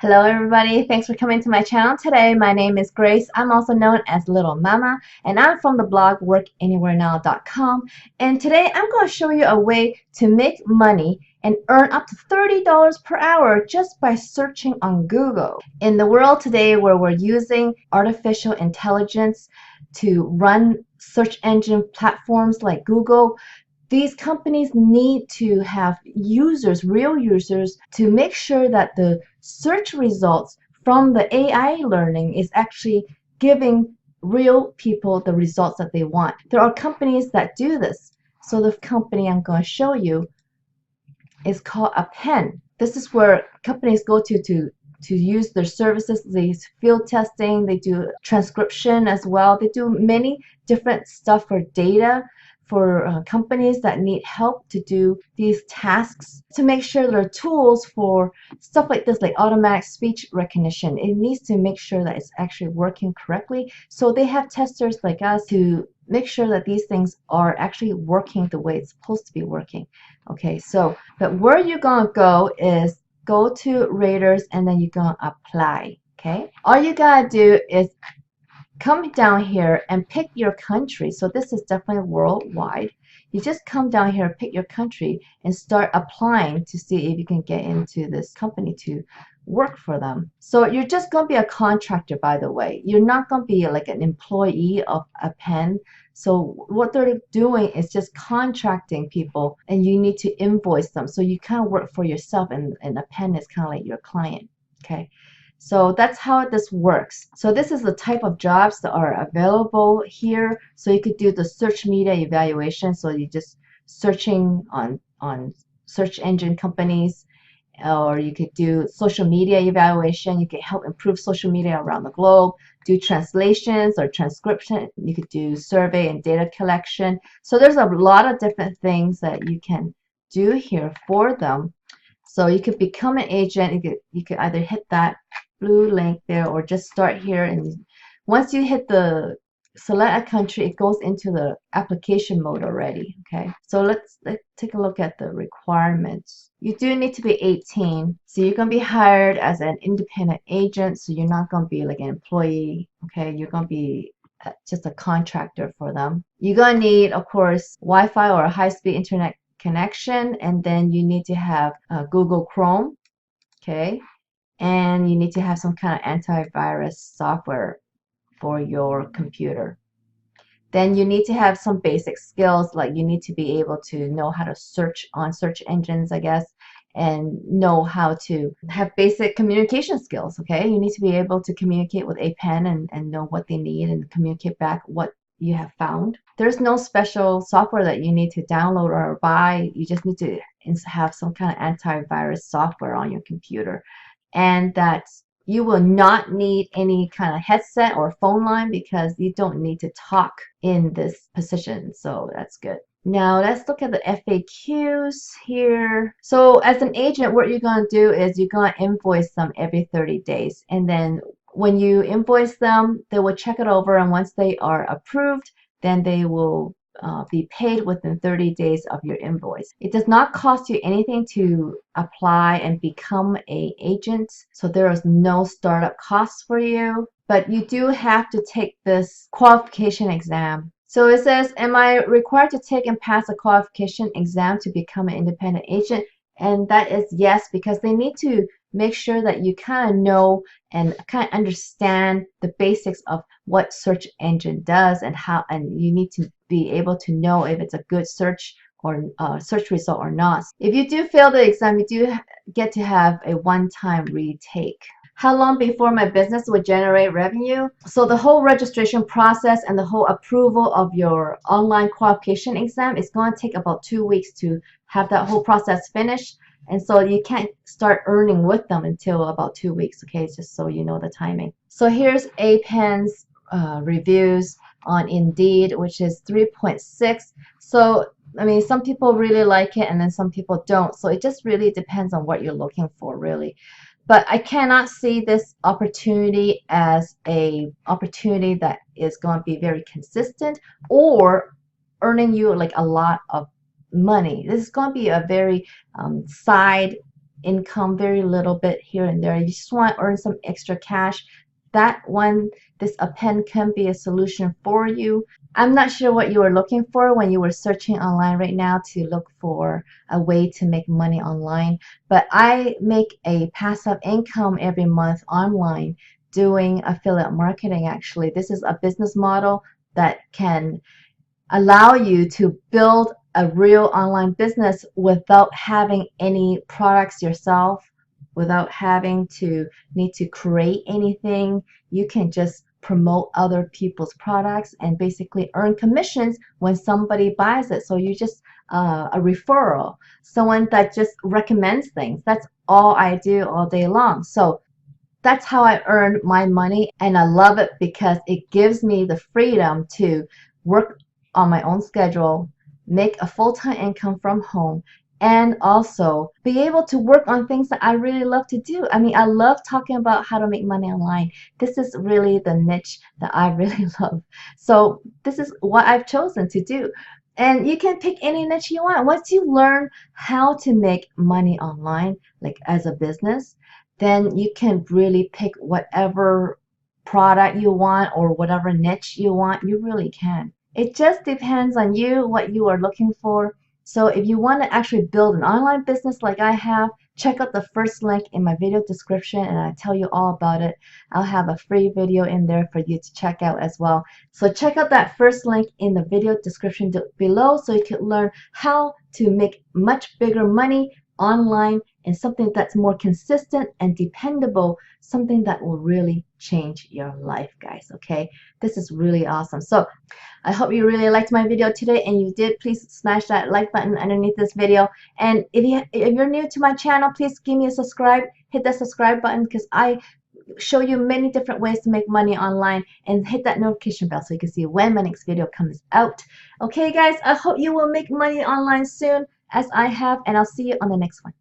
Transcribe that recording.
Hello everybody, thanks for coming to my channel today. My name is Grace. I'm also known as Littlemama, and I'm from the blog workanywherenow.com. And today I'm going to show you a way to make money and earn up to $30 per hour just by searching on Google. In the world today where we're using artificial intelligence to run search engine platforms like Google, these companies need to have users, real users, to make sure that the search results from the AI learning is actually giving real people the results that they want. There are companies that do this. So the company I'm going to show you is called Appen. This is where companies go to use their services. They use field testing, they do transcription as well. They do many different stuff for data for companies that need help to do these tasks to make sure there are tools for stuff like this, like automatic speech recognition. It needs to make sure that it's actually working correctly. So they have testers like us to make sure that these things are actually working the way it's supposed to be working. Okay, so but where you're gonna go is go to Raters and then you're gonna apply. Okay, all you gotta do is come down here and pick your country. So this is definitely worldwide. You just come down here, pick your country, and start applying to see if you can get into this company to work for them. So you're just going to be a contractor, by the way. You're not going to be like an employee of Appen. So what they're doing is just contracting people, and you need to invoice them. So you kind of work for yourself, and Appen is kind of like your client. Okay. So that's how this works. So this is the type of jobs that are available here. So you could do the search media evaluation. So you just searching on search engine companies, or you could do social media evaluation. You could help improve social media around the globe, do translations or transcription. You could do survey and data collection. So there's a lot of different things that you can do here for them. So you could become an agent. You could either hit that blue link there or just start here, and once you hit the select a country, it goes into the application mode already. Okay, so let's take a look at the requirements. You do need to be 18, so you're going to be hired as an independent agent, so you're not going to be like an employee. Okay, you're going to be just a contractor for them. You're going to need, of course, Wi-Fi or a high-speed internet connection, and then you need to have Google Chrome. Okay, and you need to have some kind of antivirus software for your computer. Then you need to have some basic skills, like you need to be able to know how to search on search engines, I guess, and know how to have basic communication skills. Okay, you need to be able to communicate with Appen and know what they need and communicate back what you have found. There's no special software that you need to download or buy. You just need to have some kind of antivirus software on your computer, and that you will not need any kind of headset or phone line because you don't need to talk in this position. So that's good. Now let's look at the FAQs here. So as an agent, what you're going to do is you're going to invoice them every 30 days. And then when you invoice them, they will check it over. And once they are approved, then they will be paid within 30 days of your invoice. It does not cost you anything to apply and become an agent, so there is no startup costs for you, but you do have to take this qualification exam. So it says, am I required to take and pass a qualification exam to become an independent agent? And that is yes, because they need to make sure that you kind of know and kind of understand the basics of what search engine does and how, and you need to be able to know if it's a good search or search result or not. If you do fail the exam, you do get to have a one-time retake. How long before my business would generate revenue? So the whole registration process and the whole approval of your online qualification exam is going to take about 2 weeks to have that whole process finished. And so you can't start earning with them until about 2 weeks, okay? Just so you know the timing. So here's Appen's reviews on Indeed, which is 3.6. So, I mean, some people really like it and then some people don't. So it just really depends on what you're looking for, really. But I cannot see this opportunity as an opportunity that is going to be very consistent or earning you like a lot of money. This is going to be a very side income, very little bit here and there. You just want to earn some extra cash. That one, this Appen can be a solution for you. I'm not sure what you were looking for when you were searching online right now to look for a way to make money online, but I make a passive income every month online doing affiliate marketing. Actually, this is a business model that can allow you to build a real online business without having any products yourself, without having to need to create anything. You can just promote other people's products and basically earn commissions when somebody buys it. So you just a referral, someone that just recommends things. That's all I do all day long. So that's how I earn my money, and I love it because it gives me the freedom to work on my own schedule, make a full-time income from home, and also be able to work on things that I really love to do. I mean, I love talking about how to make money online. This is really the niche that I really love. So this is what I've chosen to do. And you can pick any niche you want. Once you learn how to make money online, like as a business, then you can really pick whatever product you want or whatever niche you want. You really can. It just depends on you, what you are looking for. So if you want to actually build an online business like I have, check out the first link in my video description and I tell you all about it. I'll have a free video in there for you to check out as well. So check out that first link in the video description below so you can learn how to make much bigger money online and something that's more consistent and dependable, something that will really change your life, guys. Okay, this is really awesome. So I hope you really liked my video today, and you did, please smash that like button underneath this video. And if you're new to my channel, please give me a subscribe, hit that subscribe button, because I show you many different ways to make money online, and hit that notification bell so you can see when my next video comes out. Okay guys, I hope you will make money online soon as I have, and I'll see you on the next one.